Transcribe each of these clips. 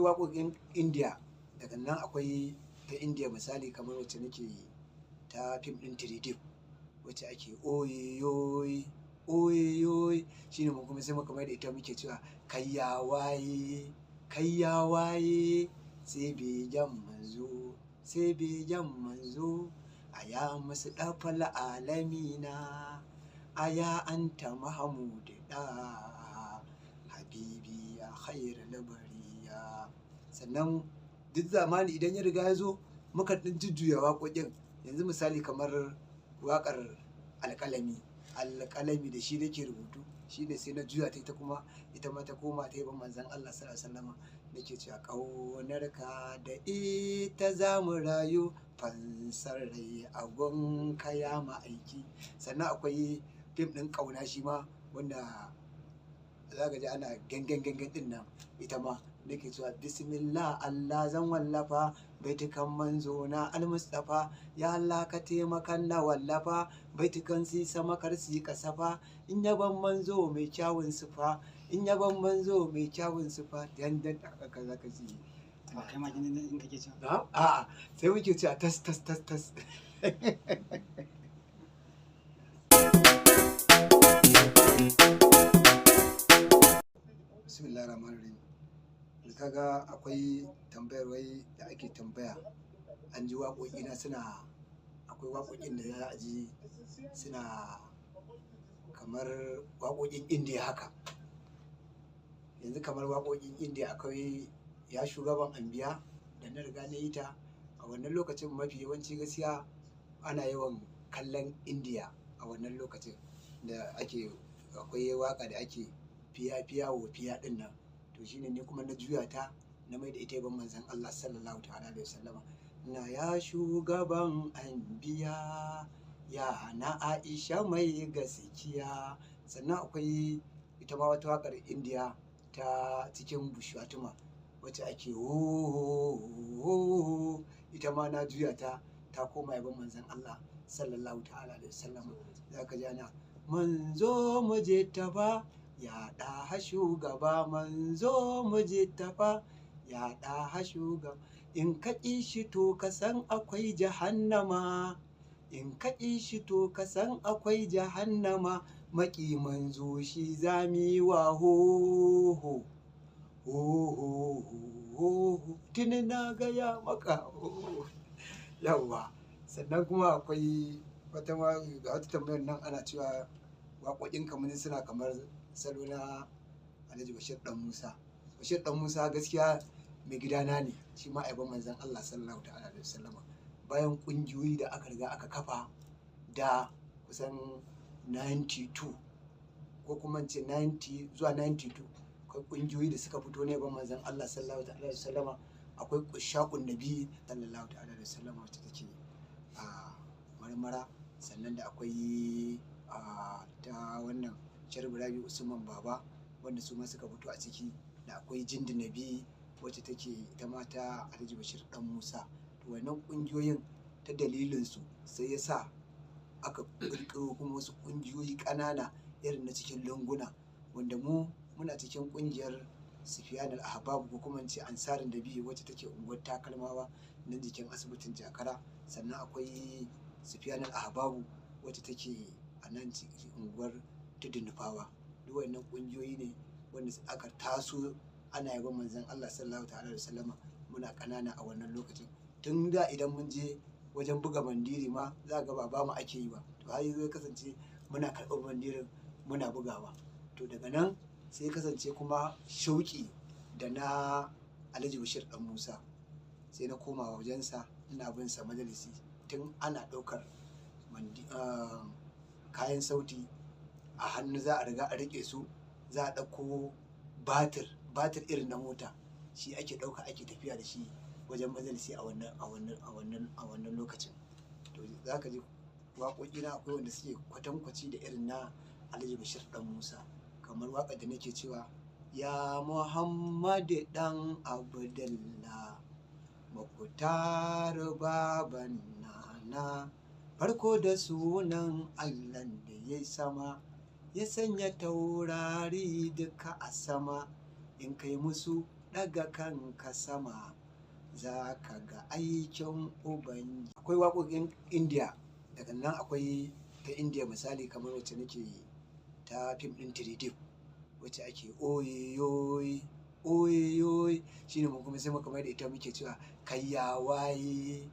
waƙoƙin Indiya, daga nan akwai ta Indiya misali kamar wacce nake ta fim ɗin Three wacce ake oyeyoyi oyeyoyi, shine mu kuma sai muka mai da ita muke cewa kai ya waye sai begen manzo aya musu ɗafal alamina aya anta mahamud da habibi ya khairul bariya. Sannan duk zamani idan ya riga ya zo muka ɗin jujjuya waƙoƙin, yanzu misali kamar waƙar alƙalami da shi nake rubutu, shi ne sai na juya ta ita kuma ita ma ta koma ta yaban manzon Allah sallallahu alaihi wasallam, nake cewa ƙaunarka da ita za mu rayu fansar rai a gunka ya ma'aiki. Sannan akwai fim ɗin ƙauna shi ma wanda za ka ji ana gangan ɗin nan, ita ma nake cewa bismillah Allah zan wallafa baitukan manzo na almustafa, ya Allah ka taimakan na wallafa baitukan si sama kar si kasafa, in yaban manzo mai kyawun sufa dan haka za ka ji. Kai ma in kake cewa a'a sai muke cewa tas bismillahir rahmanir rahim. Kaga akwai tambayar wai da ake tambaya, an ji waƙoƙina suna, akwai waƙoƙin da za a ji suna kamar waƙoƙin Indiya haka. Yanzu kamar waƙoƙin Indiya akwai ya shugaban anbiya da na riga na yi ta a wannan lokacin, mafi yawanci gaskiya ana yawan kallon Indiya a wannan lokacin da ake, akwai waƙa da ake fiya wofiya ɗin nan, to shine ne kuma na juya ta na mai da ita yaban manzon Allah sallallahu ta'ala alaihi wasallama. Na ya shugaban anbiya ya na Aisha mai gaskiya. Sannan akwai ita ma wata waƙar Indiya ta cikin Bushwatuma wacce ake ho, ita ma na juya ta koma yaban manzon Allah sallallahu ta'ala alaihi wasallama. Za ka ji ana manzo mujtaba ya ɗaha shugaba, manzo mujtaba ya ɗaha shugaba, in ka ƙi shi to ka san akwai jahannama, in ka ƙi shi to ka san akwai jahannama, maƙi manzo shi zami wa ho tuni na gaya maka yawwa. Sannan kuma akwai wata tambayar nan ana cewa waƙoƙin kamar suna kamar salo na Alhaji Bashir Dan Musa. Bashir Dan Musa gaskiya mai gidana ne, shi ma yaban manzon Allah sallallahu ta'ala alaihi wasallama. Bayan ƙungiyoyi da aka riga aka kafa da kusan 92 ko kuma ce 90 zuwa 92, akwai ƙungiyoyi da suka fito ne yaban manzon Allah sallallahu ta'ala alaihi wasallama. Akwai Ushaqun Nabi sallallahu ta'ala alaihi wasallama wacce take a Marmara. Sannan da akwai ta wannan Sharif Rabi Usman Baba wanda su ma suka fito a ciki, da akwai Jindi Nabi wacce take ita ma ta Alhaji Bashir Dan Musa. To wannan ƙungiyoyin ta dalilinsu sai ya sa aka ƙirƙiro kuma wasu ƙungiyoyi ƙanana irin na cikin lunguna, wanda muna cikin ƙungiyar Sufyan al-Ahbab ko kuma ce Ansarin Nabi wacce take unguwar Takalmawa nan jikin asibitin Jakara. Sannan akwai Sufyan al-Ahbab wacce take a nan cikin unguwar Tudun Nufawa. Duk wannan ƙungiyoyi ne wanda aka taso ana yaban manzon Allah sallallahu ta'ala alaihi wasallama muna ƙanana a wannan lokacin. Tun da idan mun je wajen buga mandiri ma za ga ba mu ake yi ba, to har yanzu ya kasance muna karɓar mandirin muna bugawa. To daga nan sai kasance kuma shauƙi da na Alhaji Bashir Dan Musa, sai na koma wajensa ina bin sa majalisi tun ana ɗaukar kayan sauti a hannu, za a riga a riƙe su, za a ɗauko batir irin na mota, shi ake ɗauka ake tafiya da shi wajen majalisi a wannan lokacin. To za ka ji waƙoƙina akwai wanda suke kwatankwaci da irin na Alhaji Bashir Dan Musa, kamar waƙar da nake cewa ya Muhammadu ɗan Abdullah Mukhtar baban nana, farko da sunan Allahn da ya sama ya sanya taurari duka a sama, in kai musu ɗaga kanka sama za ka ga aikin ubangi. Akwai waƙoƙin indiya, daga nan akwai ta indiya misali kamar wacce nake ta fim ɗin Tiridim wacce ake oyeyoyi oyeyoyi, shine mu kuma sai muka mai da ita muke cewa kai ya waye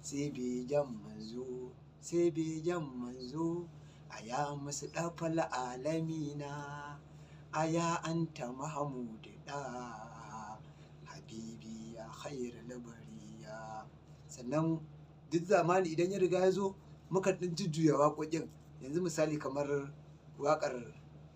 sai begen manzo sai begen manzo aya musu ɗafal alamina aya anta mahamudu da habibi ya khairul bariya. Sannan duk zamani idan ya riga ya zo muka ɗin jujjuya waƙoƙin. Yanzu misali kamar waƙar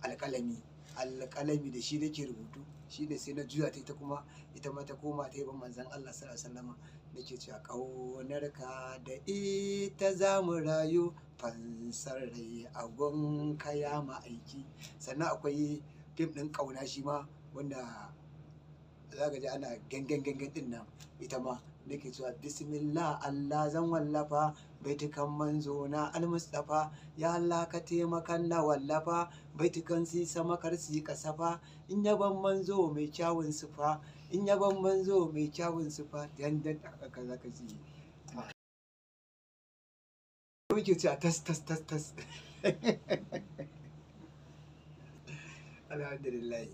alƙalami da shi nake rubutu, shi ne sai na juya ta ita kuma ita ma ta koma ta yi ban manzon Allah sallallahu alaihi wasallam, nake cewa ƙaunarka da ita za mu rayu fansar rai a gunka ya ma'aiki. Sannan akwai fim ɗin ƙauna shi ma wanda za ka ji ana gangan ɗin nan, ita ma nake cewa bismillah Allah zan wallafa baitukan manzo na almustafa, ya Allah ka taimakan na wallafa baitukan si sama kar si kasafa, in yaban manzo mai kyawun sufa in yaban manzo mai kyawun sufa yandan aka za ka ji muke cewa tas alhamdulillah.